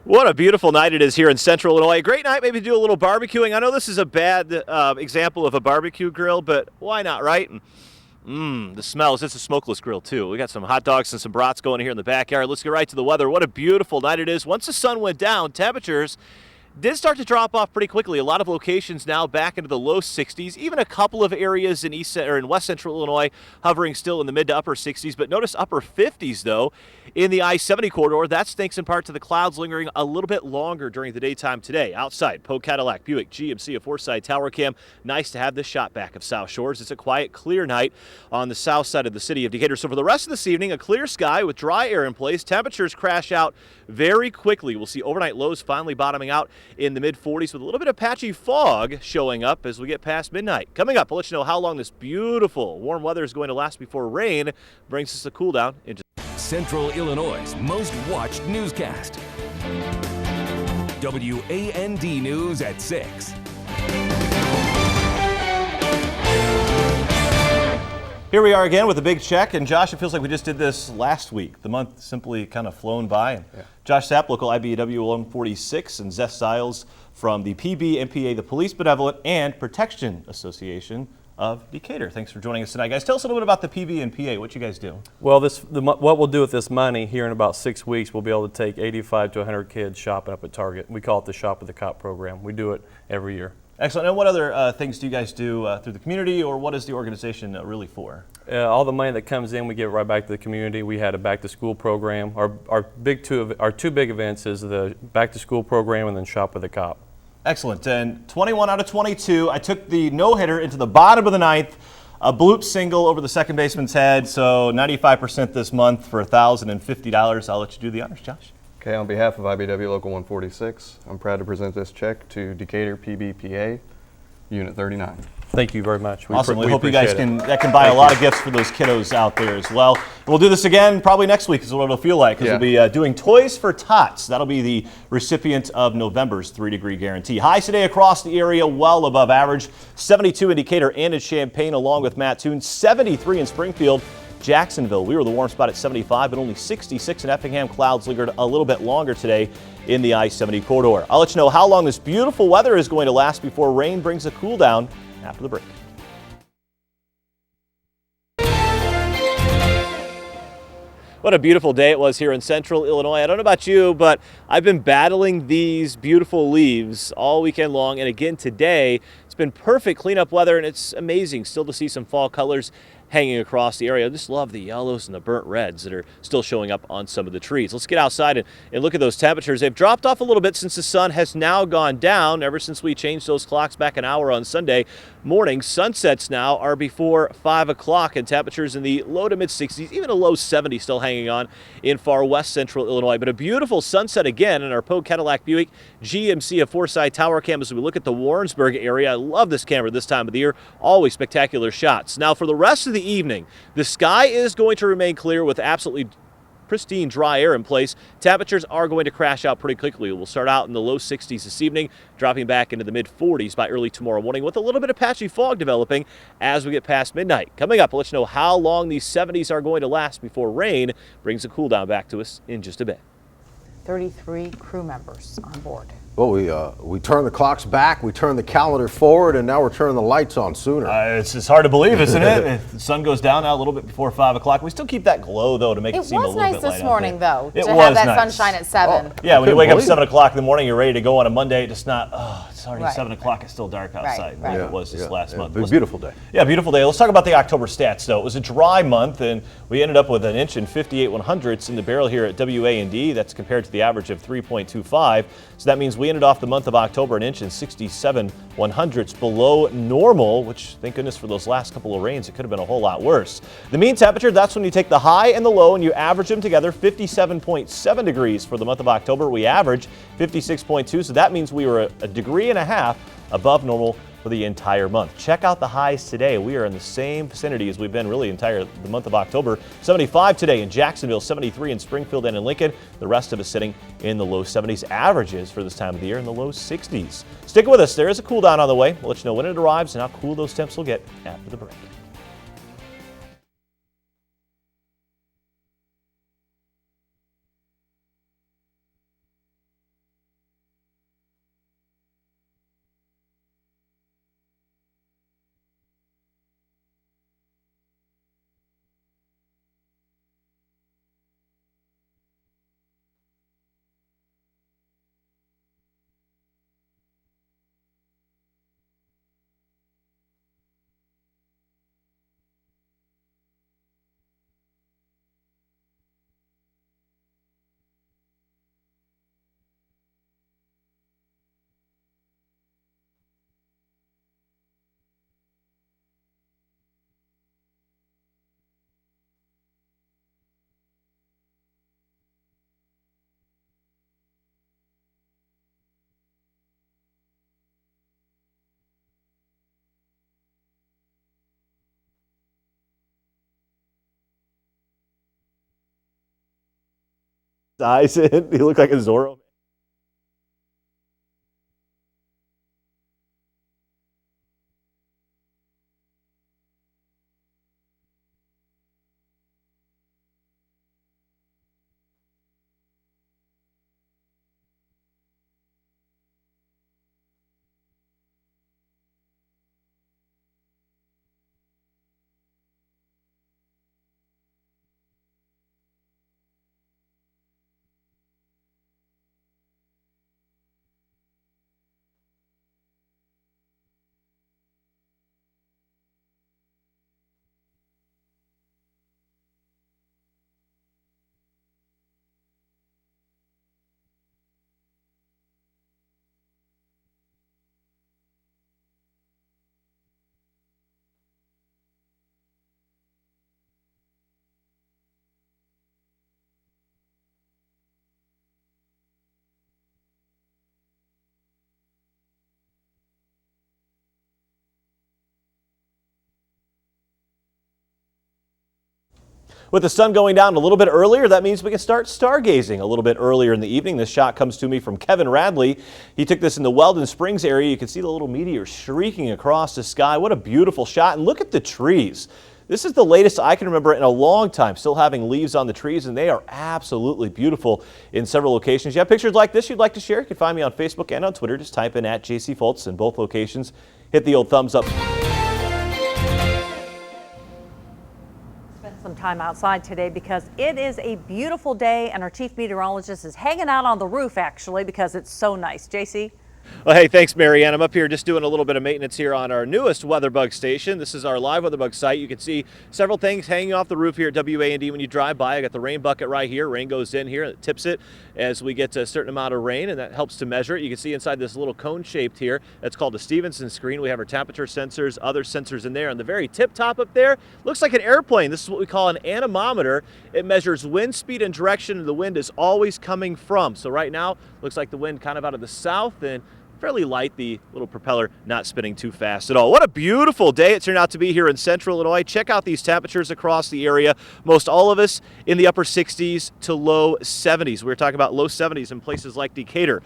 What a beautiful night it is here in Central Illinois. A great night maybe to do a little barbecuing. I know this is a bad example of a barbecue grill, but why not, right? The smells. It's a smokeless grill, too. We got some hot dogs and some brats going here in the backyard. Let's get right to the weather. What a beautiful night it is. Once the sun went down, temperatures did start to drop off pretty quickly. A lot of locations now back into the low 60s. Even a couple of areas in in West Central Illinois hovering still in the mid to upper 60s. But notice upper 50s though in the I-70 corridor. That's thanks in part to the clouds lingering a little bit longer during the daytime today. Outside, Polk Cadillac, Buick, GMC of Forsyth, Tower Cam. Nice to have this shot back of South Shores. It's a quiet, clear night on the south side of the city of Decatur. So for the rest of this evening, a clear sky with dry air in place. Temperatures crash out very quickly. We'll see overnight lows finally bottoming out in the mid-40s with a little bit of patchy fog showing up as we get past midnight. Coming up, I'll let you know how long this beautiful warm weather is going to last before rain brings us a cool down into Central Illinois' most watched newscast. WAND News at 6. Here we are again with a big check, and Josh, it feels like we just did this last week. The month simply kind of flown by. And Josh Sapp, local IBEW 146, and Zeth Stiles from the PBMPA, the Police Benevolent and Protection Association of Decatur. Thanks for joining us tonight, guys. Tell us a little bit about the PBMPA, what you guys do. Well, what we'll do with this money here in about 6 weeks, we'll be able to take 85 to 100 kids shopping up at Target. We call it the Shop with the Cop program. We do it every year. Excellent. And what other things do you guys do through the community, or what is the organization really for? All the money that comes in, we give right back to the community. We had a back-to-school program. Our two big events is the back-to-school program and then Shop with the Cop. Excellent. And 21 out of 22. I took the no-hitter into the bottom of the ninth, a bloop single over the second baseman's head, so 95% this month for $1,050. I'll let you do the honors, Josh. Okay, on behalf of IBEW Local 146, I'm proud to present this check to Decatur PBPA, Unit 39. Thank you very much. Awesome. We hope you guys can buy a lot of gifts for those kiddos out there as well. We'll do this again probably next week is what it'll feel like, because we'll be doing Toys for Tots. That'll be the recipient of November's 3-degree guarantee. Highs today across the area well above average. 72 in Decatur and in Champaign along with Mattoon. 73 in Springfield. Jacksonville, we were the warm spot at 75, but only 66 in Effingham. Clouds lingered a little bit longer today in the I-70 corridor. I'll let you know how long this beautiful weather is going to last before rain brings a cool down after the break. What a beautiful day it was here in Central Illinois. I don't know about you, but I've been battling these beautiful leaves all weekend long, and again today. It's been perfect cleanup weather, and it's amazing still to see some fall colors hanging across the area. I just love the yellows and the burnt reds that are still showing up on some of the trees. Let's get outside and look at those temperatures. They've dropped off a little bit since the sun has now gone down ever since we changed those clocks back an hour on Sunday morning. Sunsets now are before 5 o'clock, and temperatures in the low to mid 60s, even a low 70 still hanging on in far west central Illinois. But a beautiful sunset again in our Polk Cadillac Buick GMC of Forsyth Tower Cam as we look at the Warrensburg area. I love this camera this time of the year. Always spectacular shots. Now for the rest of the evening, the sky is going to remain clear with absolutely pristine dry air in place. Temperatures are going to crash out pretty quickly. We'll start out in the low 60s this evening, dropping back into the mid 40s by early tomorrow morning with a little bit of patchy fog developing as we get past midnight. Coming up, I'll let you know how long these 70s are going to last before rain brings a cool down back to us in just a bit. 33 crew members on board. Well, we turned the clocks back, we turned the calendar forward, and now we're turning the lights on sooner. It's hard to believe, isn't it? If the sun goes down now a little bit before 5 o'clock. We still keep that glow, though, to make it seem a little bit light. It was nice this morning, though, to have that sunshine at 7. Oh, yeah, when you wake up 7 o'clock in the morning, you're ready to go on a Monday. It's not, it's already 7 o'clock. It's still dark outside like it was this last month. It was a beautiful day. Yeah, beautiful day. Let's talk about the October stats, though. It was a dry month, and we ended up with an inch and 58 100ths in the barrel here at WAND. That's compared to the average of 3.25. So that means we ended off the month of October an inch and 67 100ths below normal, which thank goodness for those last couple of rains. It could have been a whole lot worse. The mean temperature, that's when you take the high and the low and you average them together, 57.7 degrees for the month of October. We averaged 56.2, so that means we were a degree and a half above normal for the entire month. Check out the highs today. We are in the same vicinity as we've been really the month of October. 75 today in Jacksonville, 73 in Springfield and in Lincoln. The rest of us sitting in the low 70s. Averages for this time of the year in the low 60s. Stick with us. There is a cool down on the way. We'll let you know when it arrives and how cool those temps will get after the break. eyes in. He looked like a Zorro. With the sun going down a little bit earlier, that means we can start stargazing a little bit earlier in the evening. This shot comes to me from Kevin Radley. He took this in the Weldon Springs area. You can see the little meteor streaking across the sky. What a beautiful shot. And look at the trees. This is the latest I can remember in a long time, still having leaves on the trees, and they are absolutely beautiful in several locations. You have pictures like this you'd like to share? You can find me on Facebook and on Twitter. Just type in @JC Fultz in both locations. Hit the old thumbs up. Some time outside today because it is a beautiful day and our chief meteorologist is hanging out on the roof actually because it's so nice. JC? Well, hey, thanks, Marianne. I'm up here just doing a little bit of maintenance here on our newest WeatherBug station. This is our live WeatherBug site. You can see several things hanging off the roof here at WAND when you drive by. I got the rain bucket right here. Rain goes in here and it tips it as we get to a certain amount of rain, and that helps to measure it. You can see inside this little cone shaped here. That's called a Stevenson screen. We have our temperature sensors, other sensors in there. On the very tip top up there, looks like an airplane. This is what we call an anemometer. It measures wind speed and direction the wind is always coming from. So right now, looks like the wind kind of out of the south and fairly light, the little propeller not spinning too fast at all. What a beautiful day it turned out to be here in central Illinois. Check out these temperatures across the area. Most all of us in the upper 60s to low 70s. We were talking about low 70s in places like Decatur.